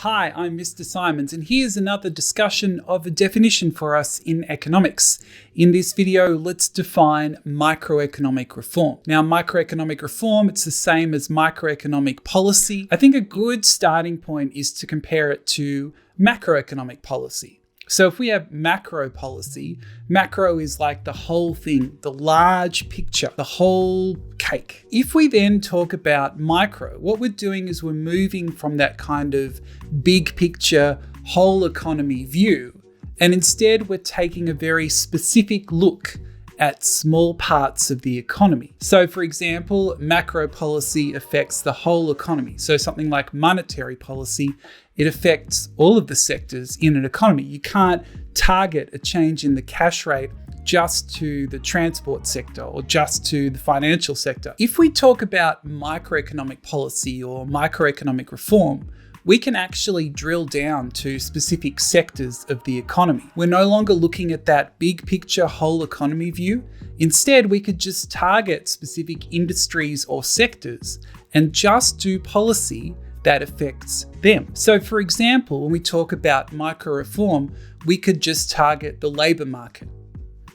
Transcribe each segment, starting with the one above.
Hi, I'm Mr. Simons, and here's another discussion of a definition for us in economics. In this video, let's define microeconomic reform. Now, microeconomic reform, it's the same as microeconomic policy. I think a good starting point is to compare it to macroeconomic policy. So if we have macro policy, macro is like the whole thing, the large picture, the whole cake. If we then talk about micro, what we're doing is we're moving from that kind of big picture, whole economy view, and instead we're taking a very specific look at small parts of the economy. So for example, macro policy affects the whole economy. So something like monetary policy, it affects all of the sectors in an economy. You can't target a change in the cash rate just to the transport sector or just to the financial sector. If we talk about microeconomic policy or microeconomic reform, we can actually drill down to specific sectors of the economy. We're no longer looking at that big picture whole economy view. Instead, we could just target specific industries or sectors and just do policy that affects them. So for example, when we talk about micro reform, we could just target the labor market,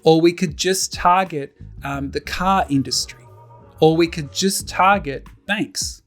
or we could just target the car industry, or we could just target banks.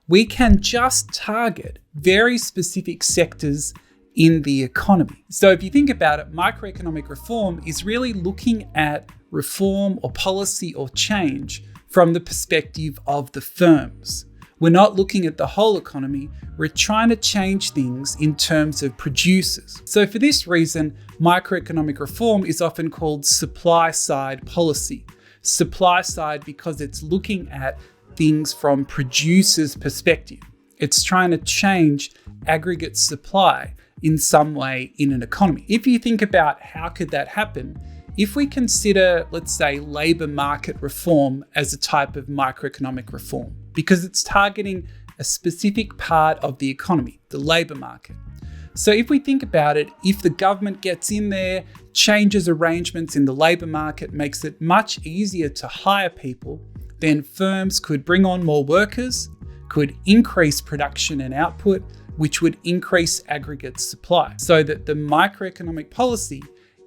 We can just target very specific sectors in the economy. So if you think about it, microeconomic reform is really looking at reform or policy or change from the perspective of the firms. We're not looking at the whole economy, we're trying to change things in terms of producers. So for this reason, microeconomic reform is often called supply side policy. Supply side because it's looking at things from producers' perspective. It's trying to change aggregate supply in some way in an economy. If you think about how could that happen, if we consider, let's say, labor market reform as a type of microeconomic reform, because it's targeting a specific part of the economy, the labor market. So if we think about it, if the government gets in there, changes arrangements in the labor market, makes it much easier to hire people, then firms could bring on more workers, could increase production and output, which would increase aggregate supply. So that the microeconomic policy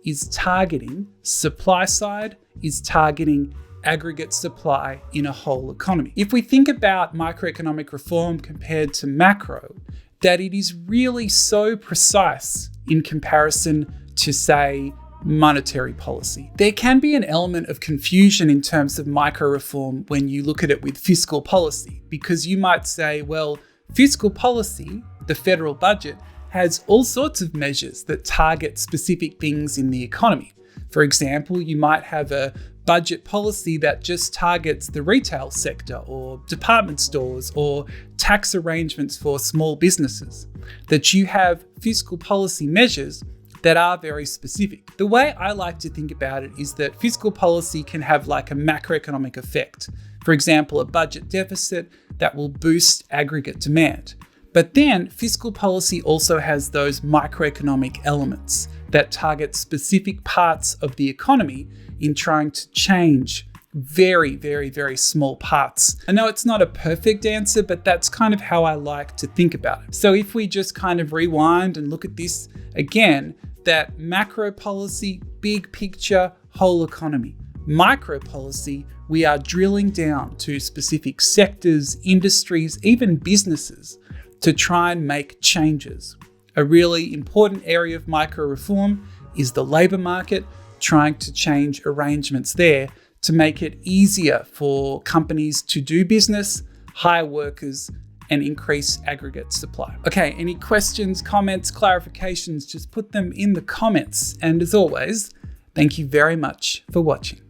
is targeting supply side, is targeting aggregate supply in a whole economy. If we think about microeconomic reform compared to macro, that it is really so precise in comparison to, say, monetary policy. There can be an element of confusion in terms of micro reform when you look at it with fiscal policy, because you might say, well, fiscal policy, the federal budget, has all sorts of measures that target specific things in the economy. For example, you might have a budget policy that just targets the retail sector or department stores or tax arrangements for small businesses. That you have fiscal policy measures that are very specific. The way I like to think about it is that fiscal policy can have like a macroeconomic effect. For example, a budget deficit that will boost aggregate demand. But then fiscal policy also has those microeconomic elements that target specific parts of the economy in trying to change very, very, very small parts. I know it's not a perfect answer, but that's kind of how I like to think about it. So if we just kind of rewind and look at this again, that macro policy, big picture, whole economy. Micro policy, we are drilling down to specific sectors, industries, even businesses to try and make changes. A really important area of micro reform is the labor market, trying to change arrangements there to make it easier for companies to do business, hire workers, and increase aggregate supply. Okay, any questions, comments, clarifications, just put them in the comments. And as always, thank you very much for watching.